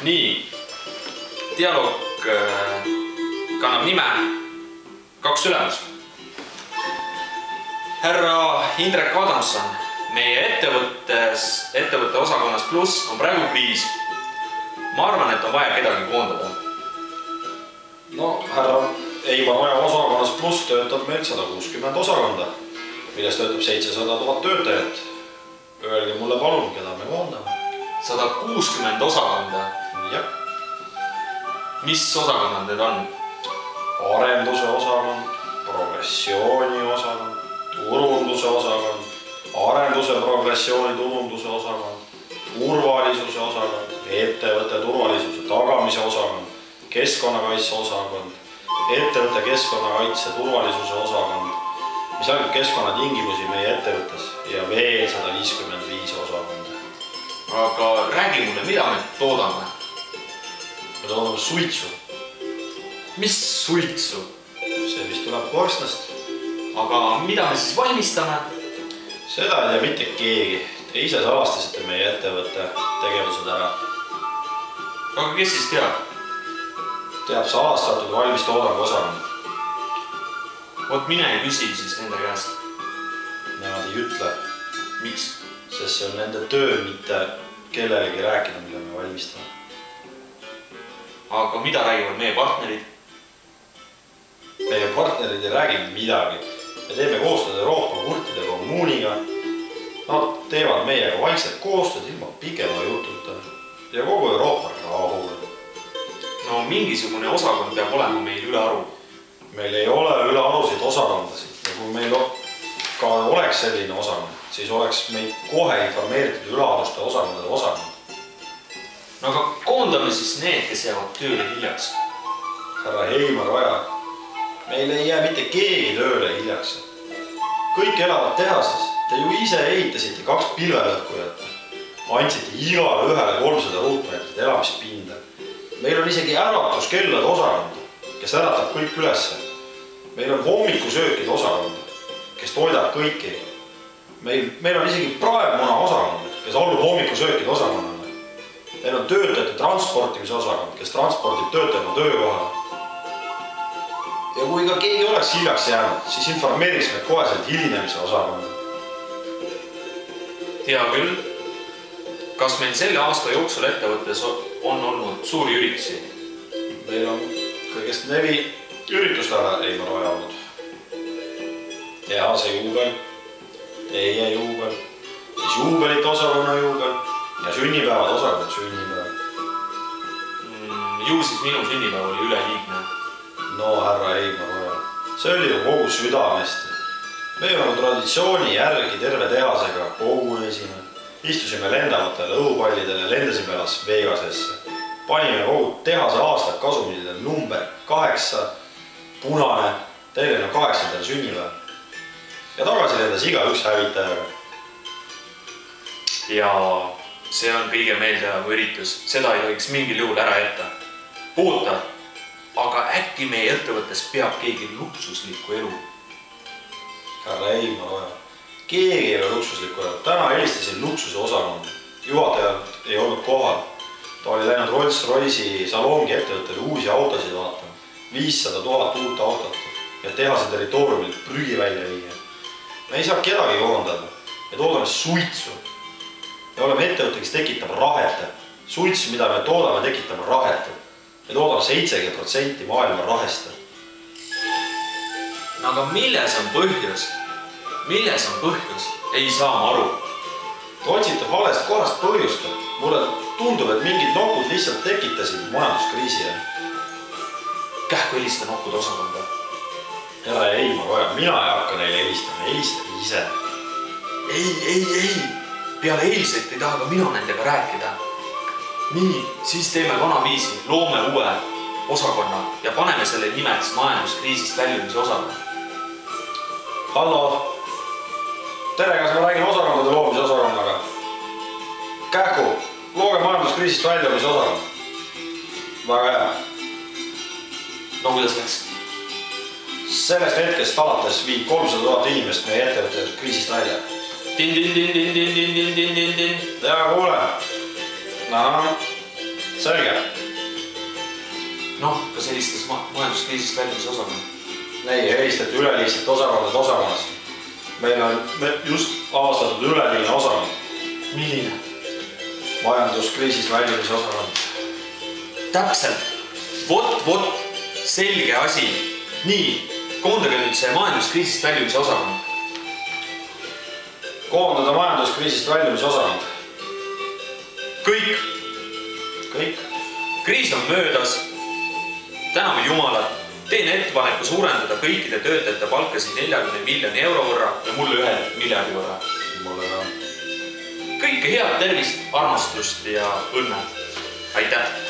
Nii, dialoog kannab nime Kaks ülemust. Härra Indrek Adamson, meie ettevõtte osakonnas Pluss on praegu kriis. Ma arvan, et on vaja kedagi koondada. No, härra Eimar Oja osakonnas Pluss töötab meil 160 osakonda, millest töötab 700 000 töötajat. Öelge mulle palun, keda me koondame. 160 osakonda? Jah. Mis osakonnad need on? Arenduse osakond, progressiooni osakond, turunduse osakond, arenduse, progressiooni, turunduse osakond, turvalisuse osakond, ettevõtte turvalisuse tagamise osakond, keskkonnakaitse osakond, ettevõtte keskkonnakaitse turvalisuse osakond, mis ainult keskkonnatingimusi meie ettevõttes ja veel 155 osakonda. Aga räägi mulle, mida me toodame? Me toodame suitsu. Mis suitsu? See vist tuleb korstnast. Aga mida me siis valmistame? Seda ei tea mitte keegi. Te ise salastasite meie ettevõtte tegevused ära. Aga kes siis teab? Teab salastatud valmis toodangu osakond. Vot mine ja küsi siis nende käest. Nemad ei ütle. Miks? Sest see on nende töö, mitte kellelegi rääkida, mida me valmistame. Aga mida räägivad meie partnerid? Meie partnerid ei räägi midagi. Me teeme koostööd Euroopa kurtide kommuuniga. Nad teevad meiega vaikselt koostööd ilma pikema jututa. Ja kogu Euroopa rahul. No mingisugune osakond peab olema meil üle aru. Meil ei ole üle arusid osakondasid. Ja kui meil ka oleks selline osakond, siis oleks meid kohe informeeritud üle aruste osakondade osakond. No aga koondame siis need, kes jäävad tööle hiljaks. Härra Eimar Oja, meil ei jää mitte keegi tööle hiljaks. Kõik elavad tehases. Te ju ise ehitasite 2 pilvelõhkujat. Andsite igale ühele 300 ruutmeetrit elamispinda. Meil on isegi äratuskellade osakond, kes äratab kõik ülesse. Meil on hommikusöökide osakond, kes toidab kõiki. Meil on isegi praegmuna osakond, kes allub hommikusöökide osakonnale. Meil on töötajate transportimise osakond, kes transpordib töötajana töökohale. Ja kui ka keegi oleks hiljaks jäänud, siis informeeriks meid koheselt hilinemise osakonda. Tea küll. Kas meil selle aasta jooksul ettevõttes on olnud suuri üritusi? Meil on kõigest 4 üritust ära Eimar Oja olnud. Tehase juubel, teie juubel, siis juubelite osakonna juubel ja sünnipäevad osakonna sünnipäev. Ju siis minu sünnipäev oli üleliigne. No härra Eimar Oja, see oli ju kogu südamest. Me oleme traditsiooni järgi terve tehasega kogunesime. Istusime lendavatele õhupallidele ja lendasime Las Vegasesse. Panime kogu tehase aastad kasumile number 8, punane, teile on 8. sünnipäev. Ja tagasi lendas igaüks hävitajaga. Ja see on kõige meeldivam üritus. Seda ei tohiks mingil juhul ära jätta. Oota, aga äkki meie ettevõttes peab keegi luksuslikku elu? Härra Eimar Oja, keegi ei ole luksuslikku elu. Täna helistasin luksuse osakonda. Juhatajalt ei olnud kohal. Ta oli läinud Rolls-Royce'i salongi ettevõttele uusi autosid vaatama. 500 000 uut autot ja tehase territooriumilt prügi välja viia. Me ei saa kedagi koondada. Me toodame suitsu. Me oleme ettevõtte, kes tekitab rahete. Suits, mida me toodame, tekitame rahete. Me toodame 70% maailma raheste. No aga milles on põhjus? Milles on põhjus? Ei saa ma aru. Te otsite valest kohast põhjust. Mulle tundub, et mingid nokud lihtsalt tekitasid majanduskriisile. Kähku helista nokkude osakonda. Härra Eimar Oja, mina ei hakka neile helistama. Helista ise. Ei. Peale eilset ei taha ka mina nendega rääkida. Nii, siis teeme vanaviisi, loome uue osakonna ja paneme selle nimeks majanduskriisist väljumise osakonna. Hallo. Tere, kas ma räägin osakondade loomise osakonnaga? Kähku, looge majanduskriisist väljumise osakonna. Väga hea. No kuidas läks? Sellest hetkest alates viib 300 000 inimest meie ettevõtte kriisist välja. Din. Ja kuule. Selge. Noh, kas helistas majanduskriisist väljumise osakond? Ei, helistati üleliigset osakonnast. Meil on just avastatud üleliigne osakond. Milline? Majanduskriisist väljumise osakond. Täpselt. Vot, selge asi. Nii, koondage nüüd see majanduskriisist väljumise osakond. Koondada majanduskriisist väljumise osakond. Kõik. Kriis on möödas. Täname Jumalat. Teen ettepaneku suurendada kõikide töötajate palkasid 40 miljoni euro võrra ja mulle 1 miljardi võrra. Mulle ka. Kõike head tervist, armastust ja õnne. Aitäh!